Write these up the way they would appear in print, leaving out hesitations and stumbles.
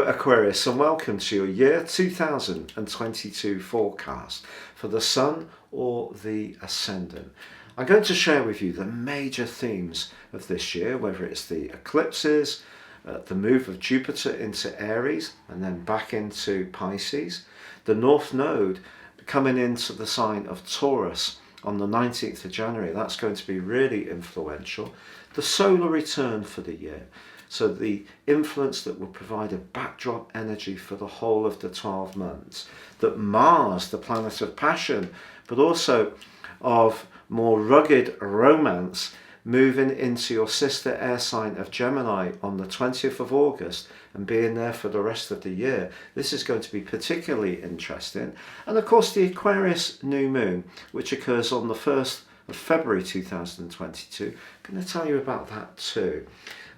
Aquarius, and welcome to your year 2022 forecast for the Sun or the Ascendant. I'm going to share with you the major themes of this year, whether it's the eclipses, the move of Jupiter into Aries and then back into Pisces, the North Node coming into the sign of Taurus on the 19th of January. That's going to be really influential. The solar return for the year. So the influence that will provide a backdrop energy for the whole of the 12 months. That Mars, the planet of passion, but also of more rugged romance, moving into your sister air sign of Gemini on the 20th of August and being there for the rest of the year. This is going to be particularly interesting. And of course the Aquarius new moon, which occurs on the 1st of February 2022. I'm going to tell you about that too.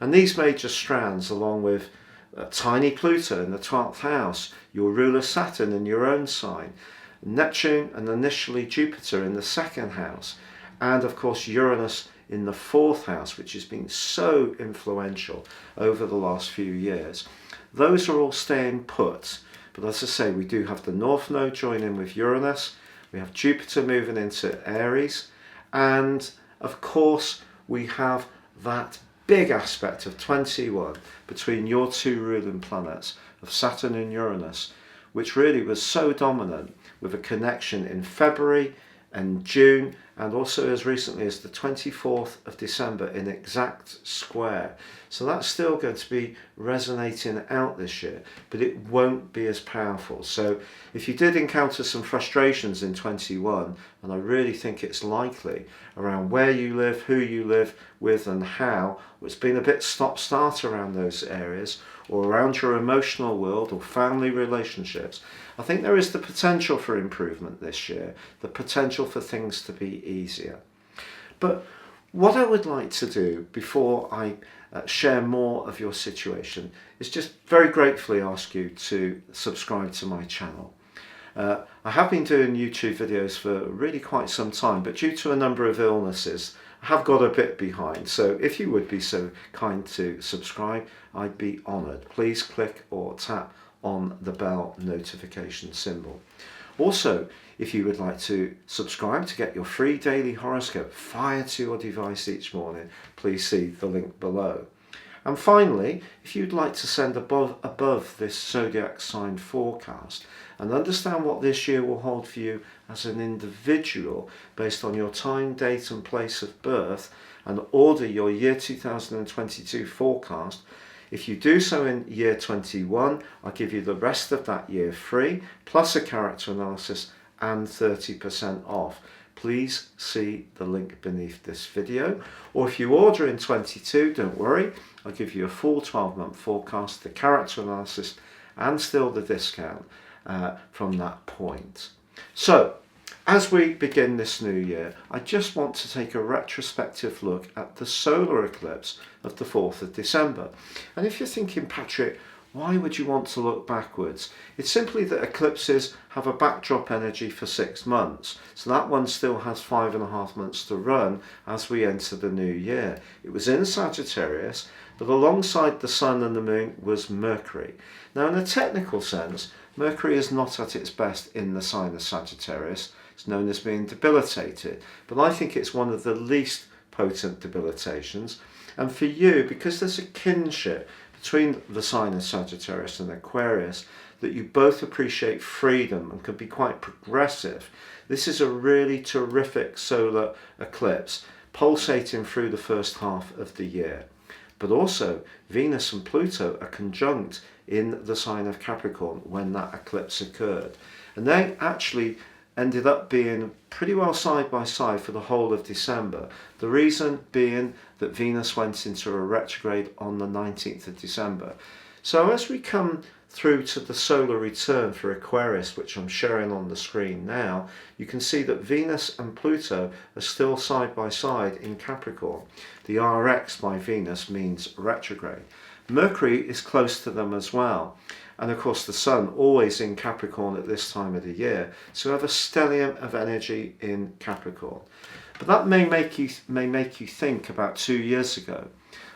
And these major strands, along with tiny Pluto in the 12th house, your ruler Saturn in your own sign, Neptune and initially Jupiter in the 2nd house, and of course Uranus in the 4th house, which has been so influential over the last few years. Those are all staying put. But as I say, we do have the North Node joining with Uranus, we have Jupiter moving into Aries, and of course we have that big aspect of 21 between your two ruling planets of Saturn and Uranus, which really was so dominant, with a connection in February and June, and also as recently as the 24th of December in exact square. So that's still going to be resonating out this year, but it won't be as powerful. So if you did encounter some frustrations in 21, and I really think it's likely around where you live, who you live with and how, it's been a bit stop-start around those areas, or around your emotional world or family relationships, I think there is the potential for improvement this year, the potential for things to be easier. But what I would like to do before I share more of your situation is just very gratefully ask you to subscribe to my channel. I have been doing YouTube videos for really quite some time, but due to a number of illnesses, I have got a bit behind. So if you would be so kind to subscribe, I'd be honoured. Please click or tap on the bell notification symbol. Also, if you would like to subscribe to get your free daily horoscope fired to your device each morning, please see the link below. And finally, if you'd like to send above this Zodiac sign forecast and understand what this year will hold for you as an individual based on your time, date and place of birth, and order your year 2022 forecast, if you do so in year 21, I'll give you the rest of that year free, plus a character analysis and 30% off. Please see the link beneath this video. Or if you order in 22, don't worry, I'll give you a full 12-month forecast, the character analysis, and still the discount from that point. So, as we begin this new year, I just want to take a retrospective look at the solar eclipse of the 4th of December. And if you're thinking, Patrick, why would you want to look backwards? It's simply that eclipses have a backdrop energy for 6 months. So that one still has 5.5 months to run as we enter the new year. It was in Sagittarius, but alongside the Sun and the Moon was Mercury. Now in a technical sense, Mercury is not at its best in the sign of Sagittarius. It's known as being debilitated, but I think it's one of the least potent debilitations. And for you, because there's a kinship between the sign of Sagittarius and Aquarius, that you both appreciate freedom and can be quite progressive, this is a really terrific solar eclipse pulsating through the first half of the year. But also Venus and Pluto are conjunct in the sign of Capricorn when that eclipse occurred, and they actually ended up being pretty well side by side for the whole of December. The reason being that Venus went into a retrograde on the 19th of December. So as we come through to the solar return for Aquarius, which I'm showing on the screen now, you can see that Venus and Pluto are still side by side in Capricorn. The RX by Venus means retrograde. Mercury is close to them as well. And of course the Sun always in Capricorn at this time of the year. So we have a stellium of energy in Capricorn. But that may make you think about 2 years ago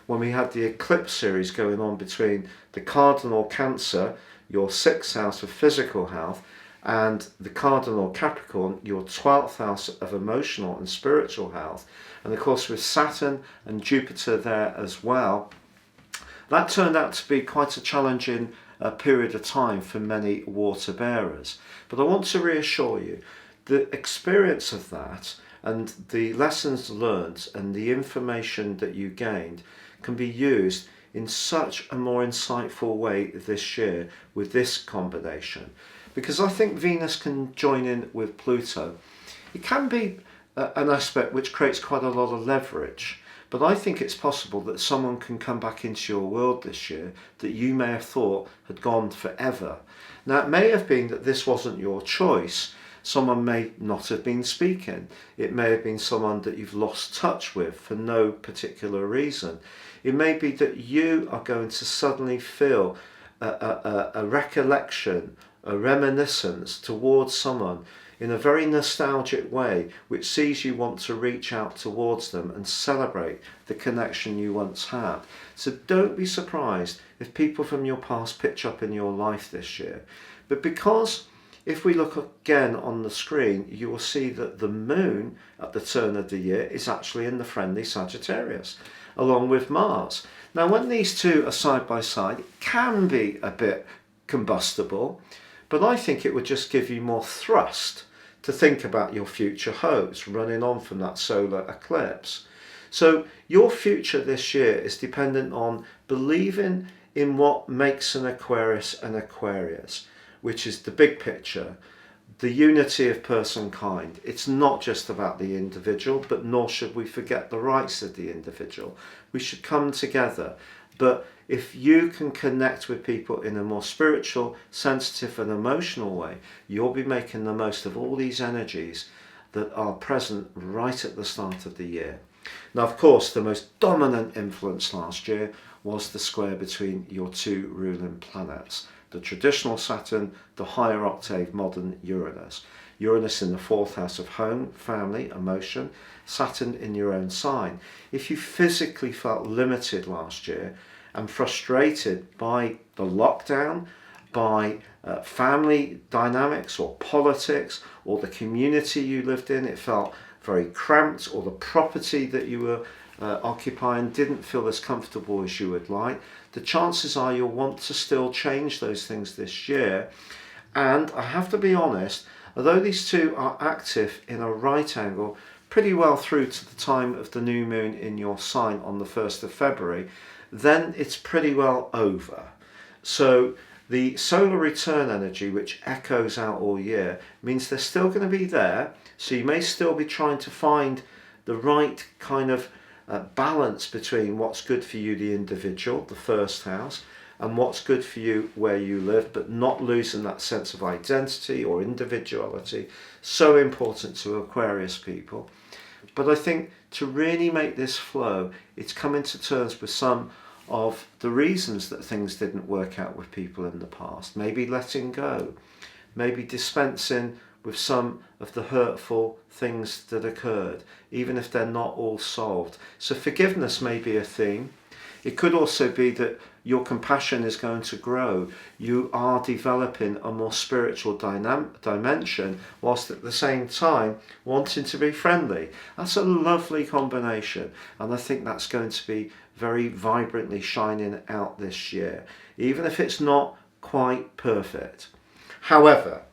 when we had the Eclipse series going on between the cardinal Cancer, your 6th house of physical health, and the cardinal Capricorn, your 12th house of emotional and spiritual health, and of course with Saturn and Jupiter there as well, that turned out to be quite a challenging period of time for many water bearers. But I want to reassure you, the experience of that and the lessons learned and the information that you gained can be used in such a more insightful way this year with this combination. Because I think Venus can join in with Pluto. It can be an aspect which creates quite a lot of leverage, but I think it's possible that someone can come back into your world this year that you may have thought had gone forever. Now, it may have been that this wasn't your choice. Someone may not have been speaking. It may have been someone that you've lost touch with for no particular reason. It may be that you are going to suddenly feel a recollection, a reminiscence towards someone in a very nostalgic way, which sees you want to reach out towards them and celebrate the connection you once had. So don't be surprised if people from your past pitch up in your life this year. But because if we look again on the screen, you will see that the moon at the turn of the year is actually in the friendly Sagittarius, along with Mars. Now, when these two are side by side, it can be a bit combustible, but I think it would just give you more thrust to think about your future hopes running on from that solar eclipse. So your future this year is dependent on believing in what makes an Aquarius an Aquarius, which is the big picture, the unity of person kind. It's not just about the individual, but nor should we forget the rights of the individual. We should come together. But if you can connect with people in a more spiritual, sensitive and emotional way, you'll be making the most of all these energies that are present right at the start of the year. Now, of course, the most dominant influence last year was the square between your two ruling planets, the traditional Saturn, the higher octave modern Uranus. Uranus in the 4th house of home, family, emotion, Saturn in your own sign. If you physically felt limited last year and frustrated by the lockdown, by family dynamics or politics or the community you lived in, it felt very cramped, or the property that you were occupying didn't feel as comfortable as you would like, the chances are you'll want to still change those things this year. And I have to be honest, although these two are active in a right angle pretty well through to the time of the new moon in your sign on the 1st of February, then it's pretty well over. So the solar return energy, which echoes out all year, means they're still going to be there. So you may still be trying to find the right kind of balance between what's good for you, the individual, the 1st house, and what's good for you where you live, but not losing that sense of identity or individuality. So important to Aquarius people. But I think to really make this flow, it's coming to terms with some of the reasons that things didn't work out with people in the past. Maybe letting go, maybe dispensing with some of the hurtful things that occurred, even if they're not all solved. So forgiveness may be a theme. It could also be that your compassion is going to grow. You are developing a more spiritual dimension, whilst at the same time wanting to be friendly. That's a lovely combination, and I think that's going to be very vibrantly shining out this year, even if it's not quite perfect. However,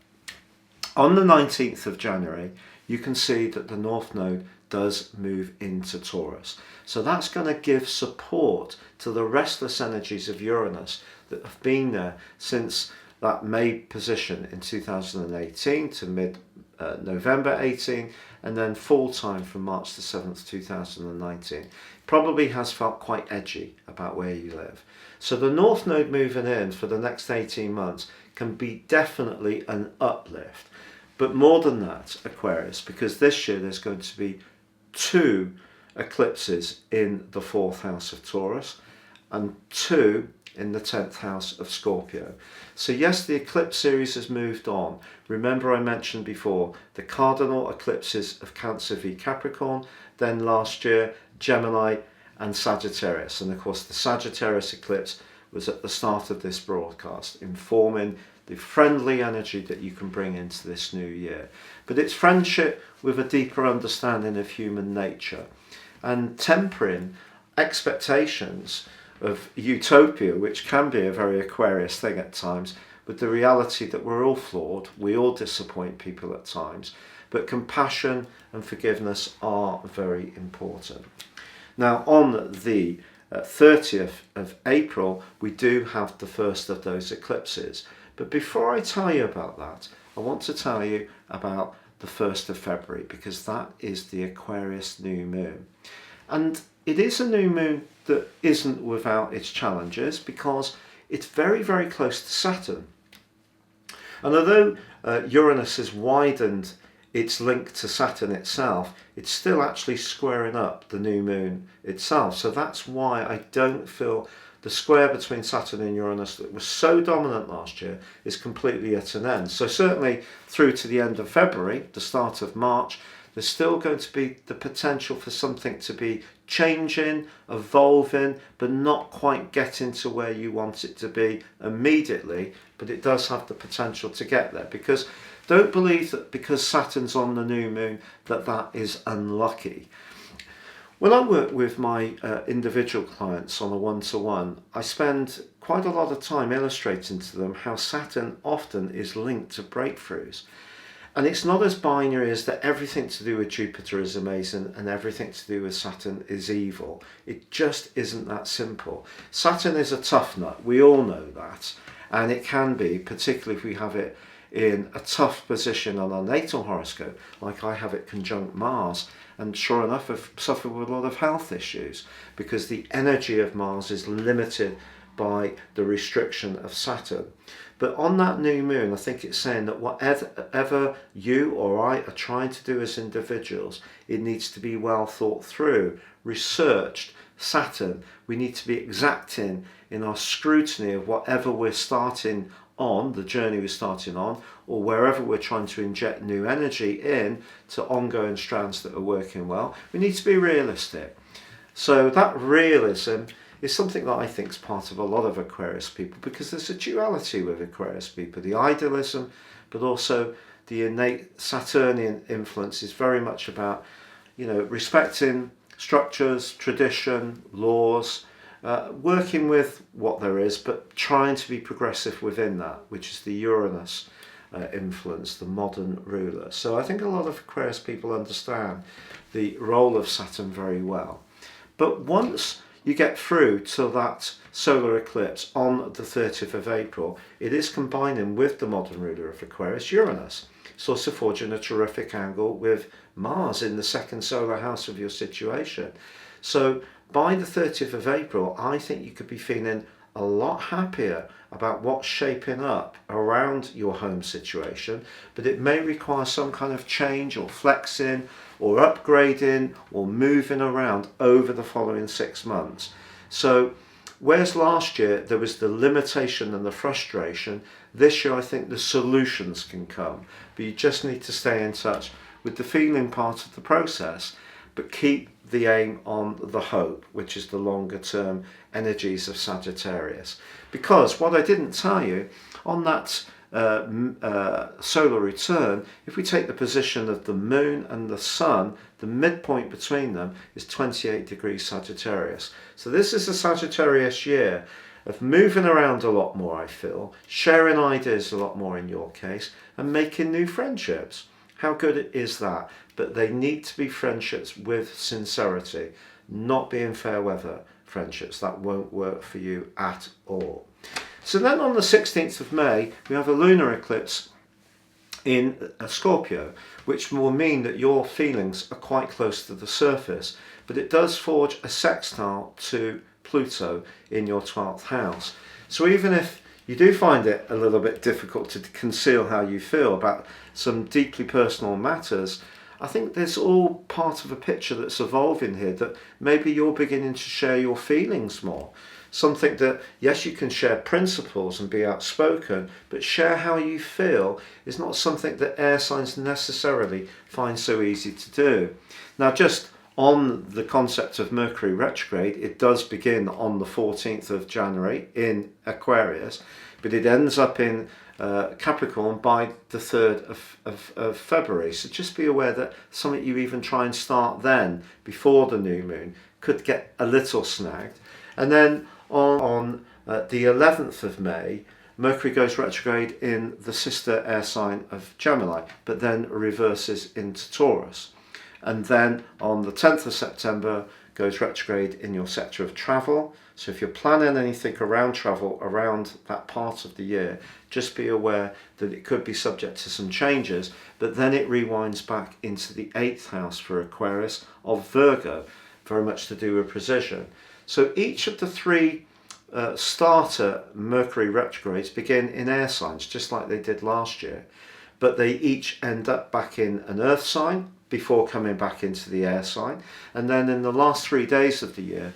on the 19th of January, you can see that the North Node does move into Taurus. So that's going to give support to the restless energies of Uranus that have been there since that May position in 2018 to mid-November 18, and then full time from March the 7th, 2019. Probably has felt quite edgy about where you live. So the North Node moving in for the next 18 months can be definitely an uplift. But more than that, Aquarius, because this year there's going to be 2 eclipses in the 4th house of Taurus and 2 in the 10th house of Scorpio. So yes, the eclipse series has moved on. Remember I mentioned before the cardinal eclipses of Cancer v Capricorn, then last year Gemini and Sagittarius. And of course the Sagittarius eclipse was at the start of this broadcast, informing the friendly energy that you can bring into this new year. But it's friendship with a deeper understanding of human nature and tempering expectations of utopia, which can be a very Aquarius thing at times, with the reality that we're all flawed, we all disappoint people at times, but compassion and forgiveness are very important. Now on the 30th of April, we do have the first of those eclipses. But before I tell you about that, I want to tell you about the 1st of February, because that is the Aquarius new moon. And it is a new moon that isn't without its challenges, because it's very, very close to Saturn. And although Uranus has widened its link to Saturn itself, it's still actually squaring up the new moon itself. So that's why I don't feel the square between Saturn and Uranus that was so dominant last year is completely at an end. So certainly through to the end of February, the start of March, there's still going to be the potential for something to be changing, evolving, but not quite getting to where you want it to be immediately. But it does have the potential to get there, because don't believe that because Saturn's on the new moon that is unlucky. When I work with my individual clients on a one-to-one, I spend quite a lot of time illustrating to them how Saturn often is linked to breakthroughs. And it's not as binary as that everything to do with Jupiter is amazing and everything to do with Saturn is evil. It just isn't that simple. Saturn is a tough nut, we all know that. And it can be, particularly if we have it in a tough position on our natal horoscope, like I have it conjunct Mars, and sure enough I've suffered with a lot of health issues because the energy of Mars is limited by the restriction of Saturn. But on that new moon, I think it's saying that whatever you or I are trying to do as individuals, it needs to be well thought through, researched. Saturn, we need to be exacting in our scrutiny of whatever we're starting on, the journey we're starting on, or wherever we're trying to inject new energy in to ongoing strands that are working well. We need to be realistic. So that realism is something that I think is part of a lot of Aquarius people, because there's a duality with Aquarius people. The idealism, but also the innate Saturnian influence is very much about, respecting structures, tradition, laws, working with what there is, but trying to be progressive within that, which is the Uranus influence, the modern ruler. So I think a lot of Aquarius people understand the role of Saturn very well. But once you get through to that solar eclipse on the 30th of April, it is combining with the modern ruler of Aquarius, Uranus. It's also forging a terrific angle with Mars in the second solar house of your situation. So by the 30th of April, I think you could be feeling a lot happier about what's shaping up around your home situation, but it may require some kind of change or flexing or upgrading or moving around over the following 6 months. So whereas last year there was the limitation and the frustration, this year I think the solutions can come, but you just need to stay in touch with the feeling part of the process, but keep the aim on the hope, which is the longer term energies of Sagittarius. Because what I didn't tell you, on that solar return, if we take the position of the moon and the sun, the midpoint between them is 28 degrees Sagittarius. So this is a Sagittarius year of moving around a lot more, I feel, sharing ideas a lot more in your case, and making new friendships. How good is that? But they need to be friendships with sincerity, not being fair weather friendships. That won't work for you at all. So then on the 16th of May, we have a lunar eclipse in Scorpio, which will mean that your feelings are quite close to the surface, but it does forge a sextile to Pluto in your 12th house. So even if you do find it a little bit difficult to conceal how you feel about some deeply personal matters, I think there's all part of a picture that's evolving here, that maybe you're beginning to share your feelings more. Something that, yes, you can share principles and be outspoken, but share how you feel is not something that air signs necessarily find so easy to do. Now, just on the concept of Mercury retrograde, it does begin on the 14th of January in Aquarius, but it ends up in Capricorn by the 3rd of February. So just be aware that something you even try and start then, before the new moon, could get a little snagged. And then on the 11th of May, Mercury goes retrograde in the sister air sign of Gemini, but then reverses into Taurus. And then on the 10th of September, goes retrograde in your sector of travel. So if you're planning anything around travel around that part of the year, just be aware that it could be subject to some changes, but then it rewinds back into the 8th house for Aquarius of Virgo, very much to do with precision. So each of the three starter Mercury retrogrades begin in air signs, just like they did last year, but they each end up back in an earth sign before coming back into the air sign. And then in the last 3 days of the year,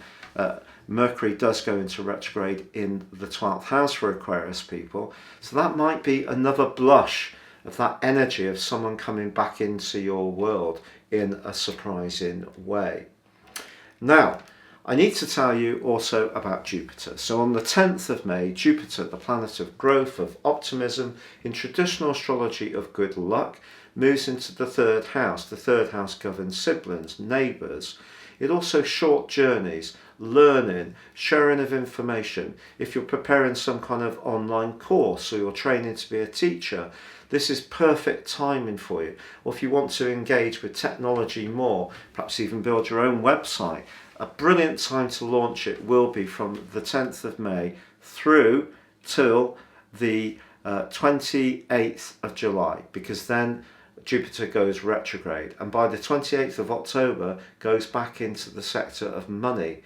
Mercury does go into retrograde in the 12th house for Aquarius people. So that might be another blush of that energy of someone coming back into your world in a surprising way. Now, I need to tell you also about Jupiter. So on the 10th of May, Jupiter, the planet of growth, of optimism, in traditional astrology of good luck, moves into the 3rd house. The 3rd house governs siblings, neighbours. It also short journeys, learning, sharing of information. If you're preparing some kind of online course or you're training to be a teacher, this is perfect timing for you. Or if you want to engage with technology more, perhaps even build your own website, a brilliant time to launch it will be from the 10th of May through till the 28th of July, because then Jupiter goes retrograde, and by the 28th of October goes back into the sector of money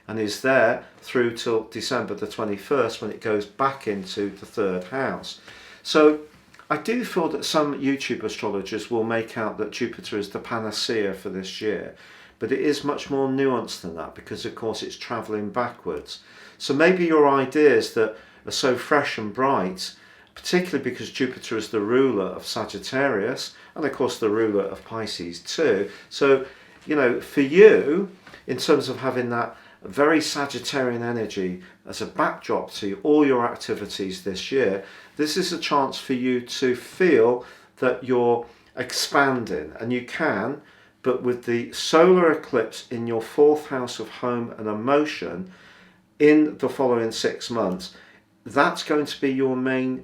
and is there through till December the 21st, when it goes back into the 3rd house. So I do feel that some YouTube astrologers will make out that Jupiter is the panacea for this year, but it is much more nuanced than that, because of course it's travelling backwards. So maybe your ideas that are so fresh and bright, particularly because Jupiter is the ruler of Sagittarius and of course the ruler of Pisces too. So, you know, for you, in terms of having that very Sagittarian energy as a backdrop to all your activities this year, this is a chance for you to feel that you're expanding, and you can, but with the solar eclipse in your 4th house of home and emotion in the following 6 months, that's going to be your main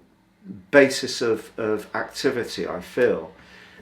basis of activity, I feel,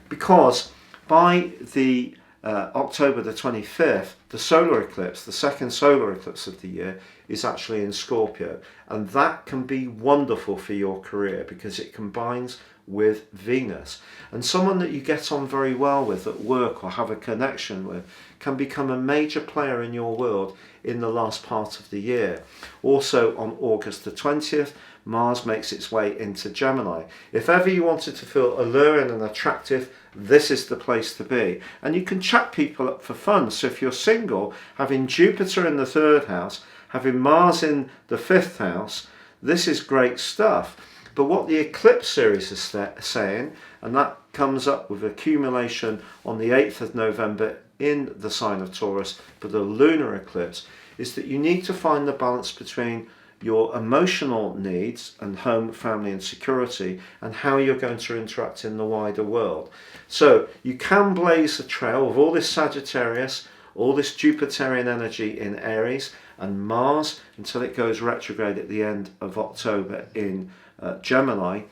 because by the October the 25th, the solar eclipse, the second solar eclipse of the year, is actually in Scorpio, and that can be wonderful for your career because it combines with Venus, and someone that you get on very well with at work or have a connection with can become a major player in your world in the last part of the year. Also on August the 20th, Mars makes its way into Gemini. If ever you wanted to feel alluring and attractive, this is the place to be. And you can chat people up for fun. So if you're single, having Jupiter in the 3rd house, having Mars in the 5th house, this is great stuff. But what the Eclipse series is saying, and that comes up with accumulation on the 8th of November in the sign of Taurus for the lunar eclipse, is that you need to find the balance between your emotional needs and home, family and security, and how you're going to interact in the wider world. So you can blaze a trail of all this Sagittarius, all this Jupiterian energy in Aries and Mars until it goes retrograde at the end of October in Gemini,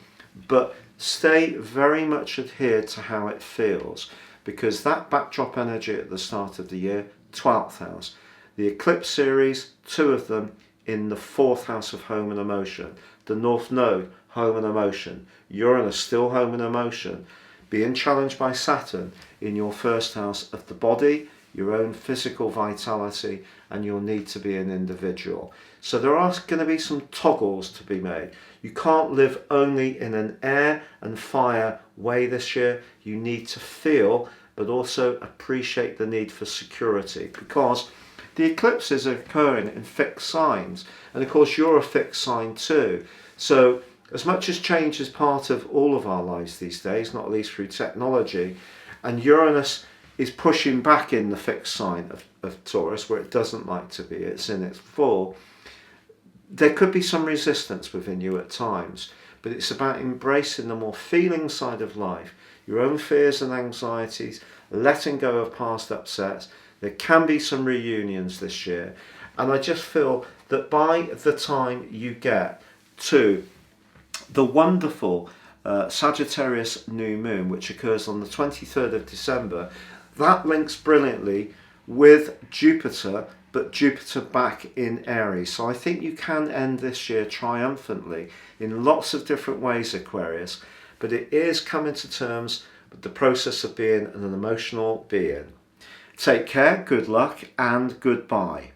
but stay very much adhered to how it feels, because that backdrop energy at the start of the year, 12th house, the Eclipse series, 2 of them in the 4th house of home and emotion, the North Node, home and emotion, Uranus still home and emotion, being challenged by Saturn in your 1st house of the body, your own physical vitality and your need to be an individual. So there are going to be some toggles to be made. You can't live only in an air and fire way this year. You need to feel, but also appreciate the need for security, because the eclipses are occurring in fixed signs, and of course you're a fixed sign too. So as much as change is part of all of our lives these days, not least through technology, and Uranus is pushing back in the fixed sign of Taurus, where it doesn't like to be. It's in its full. There could be some resistance within you at times, but it's about embracing the more feeling side of life, your own fears and anxieties, letting go of past upsets. There can be some reunions this year, and I just feel that by the time you get to the wonderful Sagittarius new moon, which occurs on the 23rd of December, that links brilliantly with Jupiter, but Jupiter back in Aries. So I think you can end this year triumphantly in lots of different ways, Aquarius, but it is coming to terms with the process of being an emotional being. Take care, good luck, and goodbye.